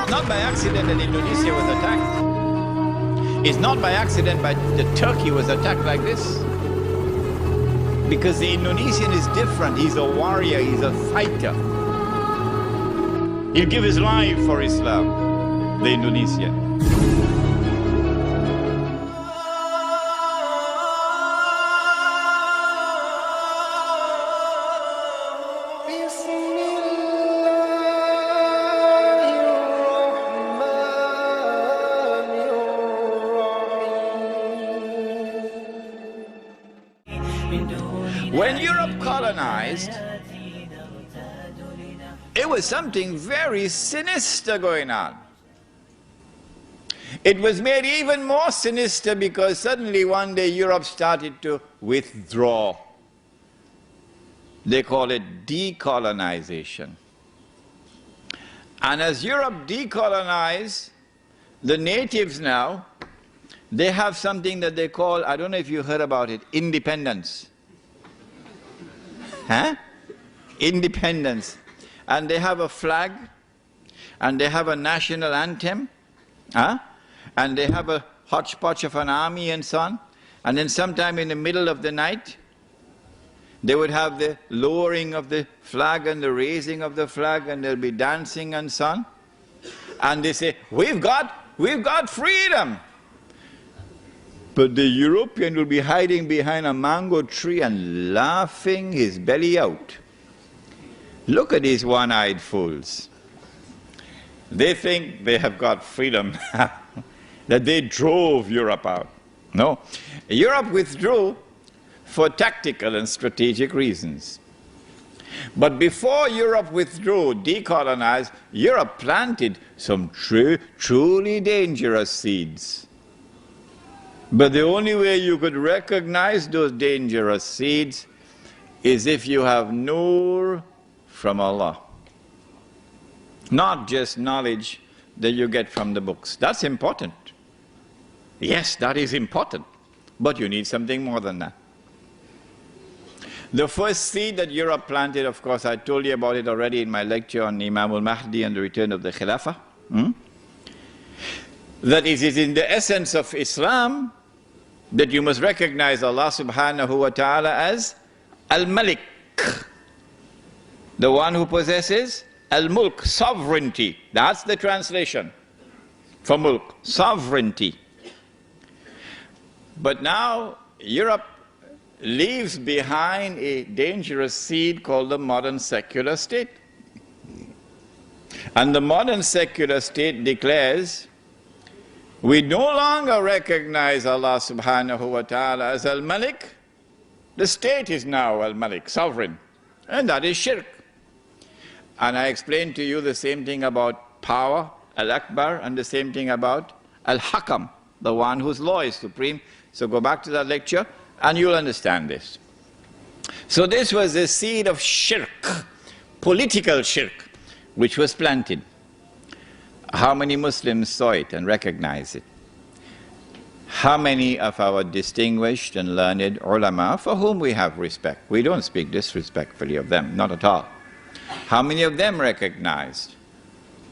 It's not by accident that Indonesia was attacked. It's not by accident that Turkey was attacked like this. Because the Indonesian is different. He's a warrior, he's a fighter. He'll give his life for Islam, the Indonesian. When Europe colonized, it was something very sinister going on. It was made even more sinister because suddenly one day Europe started to withdraw. They call it decolonization. And as Europe decolonized, the natives now, they have something that they call, I don't know if you heard about it, independence. Huh? Independence. And they have a flag, and they have a national anthem, and they have a hodgepodge of an army and so on. And then sometime in the middle of the night, they would have the lowering of the flag and the raising of the flag, and they'll be dancing and so on. And they say, we've got freedom. But the European will be hiding behind a mango tree and laughing his belly out. Look at these one-eyed fools. They think they have got freedom, that they drove Europe out. No, Europe withdrew for tactical and strategic reasons. But before Europe withdrew, decolonized, Europe planted some truly dangerous seeds. But the only way you could recognize those dangerous seeds is if you have nur from Allah. Not just knowledge that you get from the books. That's important. Yes, that is important. But you need something more than that. The first seed that Europe planted, of course, I told you about it already in my lecture on Imam al-Mahdi and the return of the Khilafah. That it is in the essence of Islam that you must recognize Allah subhanahu wa ta'ala as Al-Malik, the one who possesses Al-Mulk, sovereignty. That's the translation for Mulk, sovereignty. But now Europe leaves behind a dangerous seed called the modern secular state. And the modern secular state declares, we no longer recognize Allah subhanahu wa ta'ala as Al-Malik. The state is now Al-Malik, sovereign. And that is shirk. And I explained to you the same thing about power, Al-Akbar, and the same thing about Al-Hakam, the one whose law is supreme. So go back to that lecture and you'll understand this. So this was the seed of shirk, political shirk, which was planted. How many Muslims saw it and recognized it? How many of our distinguished and learned ulama, for whom we have respect, we don't speak disrespectfully of them, not at all. How many of them recognized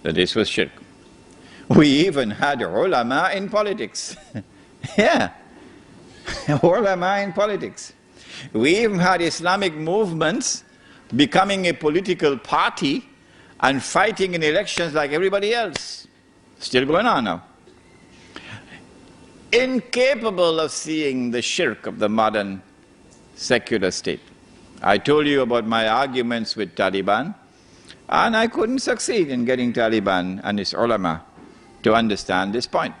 that this was shirk? We even had ulama in politics. Yeah, ulama in politics. We even had Islamic movements becoming a political party and fighting in elections like everybody else. Still going on now. Incapable of seeing the shirk of the modern secular state. I told you about my arguments with Taliban, and I couldn't succeed in getting Taliban and its ulama to understand this point.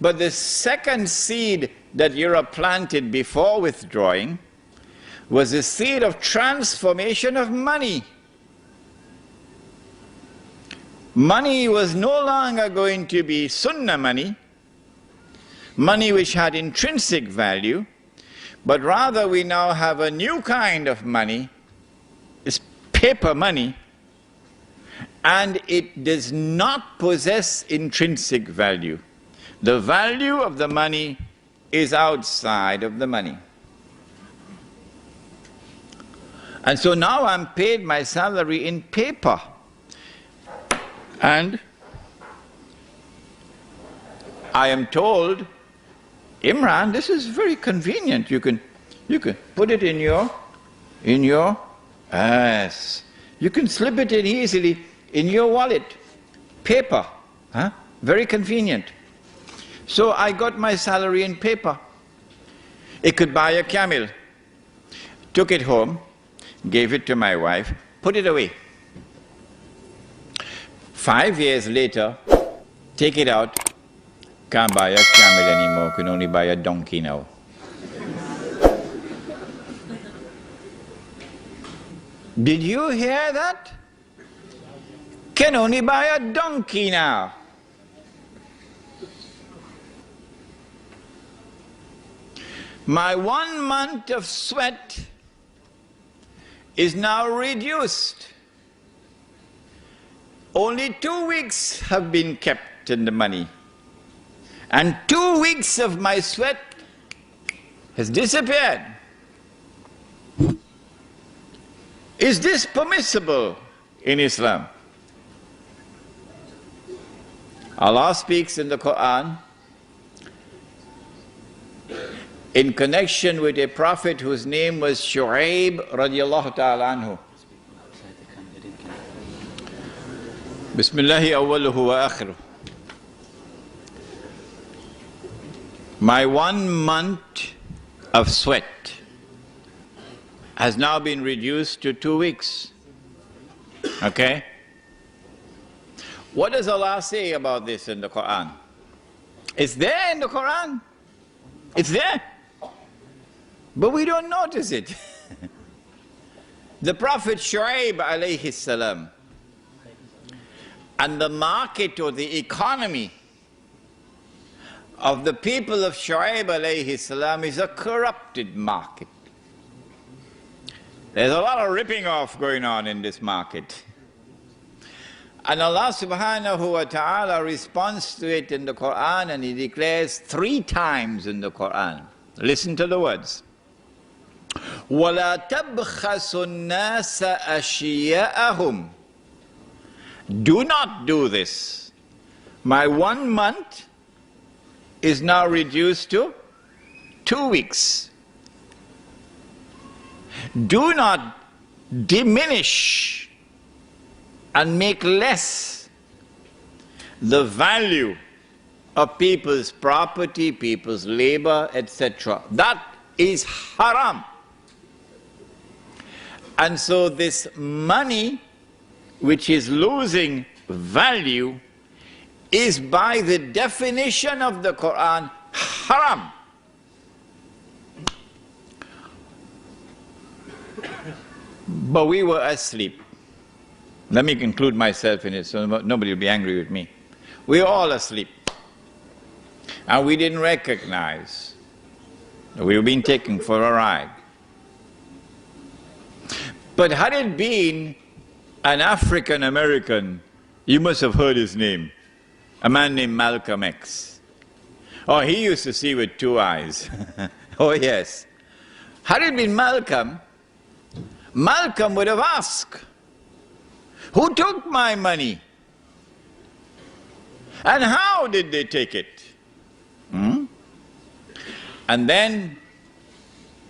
But the second seed that Europe planted before withdrawing was the seed of transformation of money. Money was no longer going to be sunnah money, money which had intrinsic value, but rather we now have a new kind of money. It's paper money, and it does not possess intrinsic value. The value of the money is outside of the money. And so now I'm paid my salary in paper. And I am told, Imran, this is very convenient. You can put it in your yes. You can slip it in easily in your wallet. Paper, huh? Very convenient. So I got my salary in paper. It could buy a camel. Took it home, gave it to my wife, put it away. 5 years later, take it out, can't buy a camel anymore, can only buy a donkey now. Did you hear that? Can only buy a donkey now. My 1 month of sweat is now reduced. Only 2 weeks have been kept in the money. And 2 weeks of my sweat has disappeared. Is this permissible in Islam? Allah speaks in the Quran in connection with a prophet whose name was Sheik radiallahu ta'ala anhu. Bismillahi awwaluhu wa akhiruh. My 1 month of sweat has now been reduced to 2 weeks. Okay? What does Allah say about this in the Quran? It's there in the Quran. It's there. But we don't notice it. The Prophet Sheik alayhi salam and the market or the economy of the people of Sheik alayhi salam is a corrupted market. There's a lot of ripping off going on in this market. And Allah subhanahu wa ta'ala responds to it in the Quran, and He declares 3 times in the Quran. Listen to the words. وَلَا تَبْخَسُ النَّاسَ أَشْيَاءَهُمْ. Do not do this. My 1 month is now reduced to 2 weeks. Do not diminish and make less the value of people's property, people's labor, etc. That is haram. And so this money, which is losing value, is by the definition of the Quran haram. But we were asleep. Let me include myself in it so nobody will be angry with me. We were all asleep. And we didn't recognize that we were being taken for a ride. But had it been an African American, you must have heard his name, a man named Malcolm X. Oh, he used to see with 2 eyes. Oh yes. Had it been Malcolm, Malcolm would have asked, who took my money? And how did they take it? And then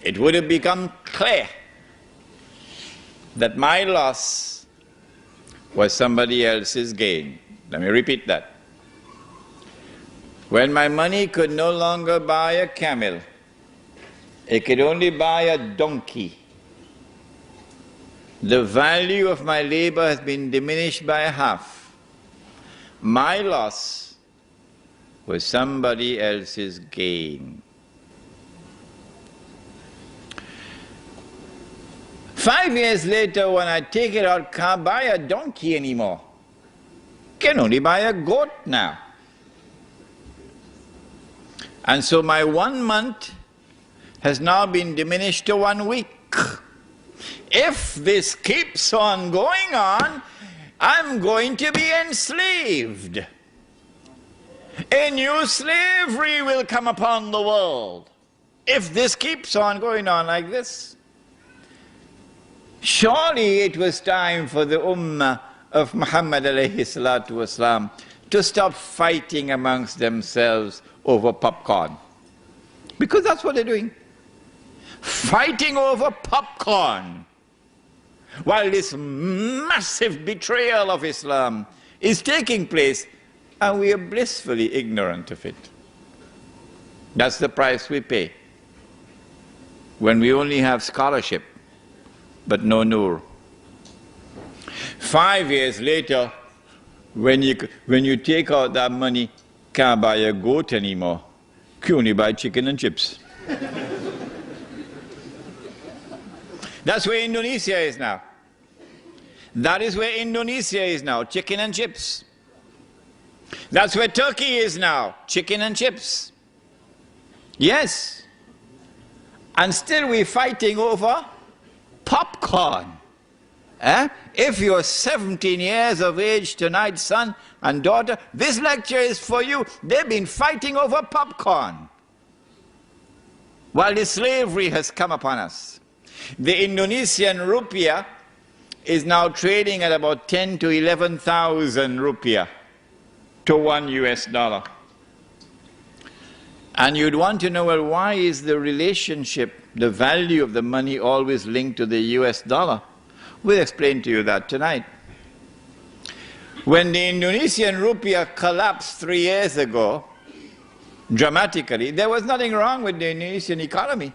it would have become clear that my loss was somebody else's gain. Let me repeat that. When my money could no longer buy a camel, it could only buy a donkey. The value of my labor has been diminished by half. My loss was somebody else's gain. 5 years later, when I take it out, can't buy a donkey anymore. Can only buy a goat now. And so my 1 month has now been diminished to 1 week. If this keeps on going on, I'm going to be enslaved. A new slavery will come upon the world if this keeps on going on like this. Surely it was time for the ummah of Muhammad alayhi salatu wasalam to stop fighting amongst themselves over popcorn. Because that's what they're doing. Fighting over popcorn. While this massive betrayal of Islam is taking place, and we are blissfully ignorant of it. That's the price we pay when we only have scholarship, but no nur. 5 years later, when you take out that money, can't buy a goat anymore. You only buy chicken and chips. That's where Indonesia is now. That is where Indonesia is now, chicken and chips. That's where Turkey is now, chicken and chips. Yes. And still we're fighting over popcorn. If you're 17 years of age tonight, son and daughter, this lecture is for you. They've been fighting over popcorn while the slavery has come upon us. The Indonesian rupiah is now trading at about 10 to 11,000 rupiah to $1 US. And you'd want to know, well, why is the relationship, the value of the money always linked to the US dollar? We'll explain to you that tonight. When the Indonesian rupiah collapsed 3 years ago, dramatically, there was nothing wrong with the Indonesian economy.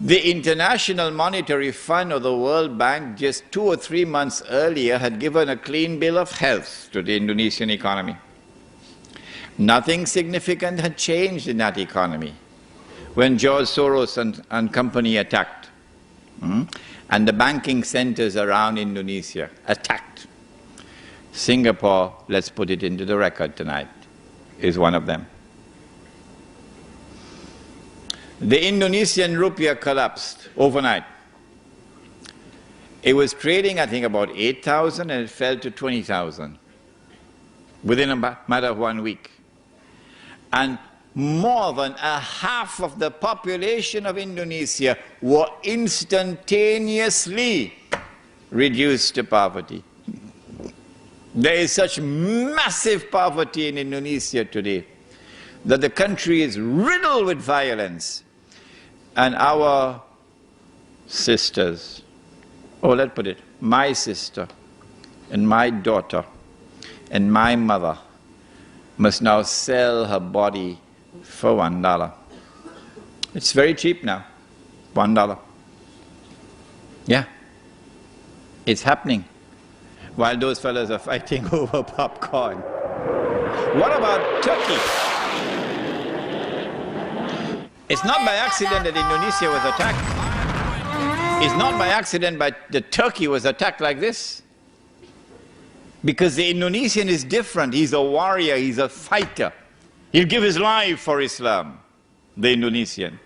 The International Monetary Fund or the World Bank just 2 or 3 months earlier had given a clean bill of health to the Indonesian economy. Nothing significant had changed in that economy when George Soros and company attacked. And the banking centers around Indonesia attacked. Singapore, let's put it into the record tonight, is one of them. The Indonesian rupiah collapsed overnight. It was trading, I think, about 8,000 and it fell to 20,000 within a matter of 1 week. And more than a half of the population of Indonesia were instantaneously reduced to poverty. There is such massive poverty in Indonesia today that the country is riddled with violence. And our sisters, or let's put it, my sister and my daughter and my mother must now sell her body for $1. It's very cheap now, $1. Yeah, it's happening while those fellas are fighting over popcorn. What about Turkey? It's not by accident that Indonesia was attacked. It's not by accident that Turkey was attacked like this. Because the Indonesian is different. He's a warrior, he's a fighter. He'll give his life for Islam, the Indonesian.